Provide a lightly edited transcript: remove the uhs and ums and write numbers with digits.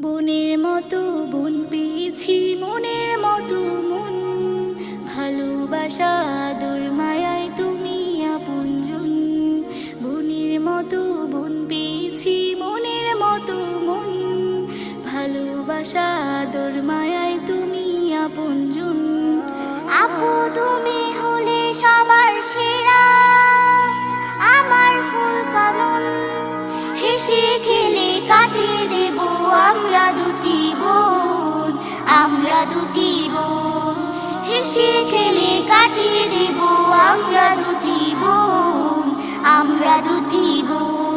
বোনের মতো বোন পেয়েছি, মনের মতো মন, ভালোবাসা আদর মায়ায় তুমি আপনজন। বোনের মতো বোন পেয়েছি, মনের মতো মন, ভালোবাসা আদর মায়ায় তুমি আপনজন। আপু তুমি হলে সবার সেরা, আমার ফুল কানন, হেসে খেলে কাটিয়ে দেব আমরা দুটি বোন, আমরা দুটি বোন। হেসে খেলে কাটিয়ে দেব আমরা দুটি বোন, আমরা দুটি বোন।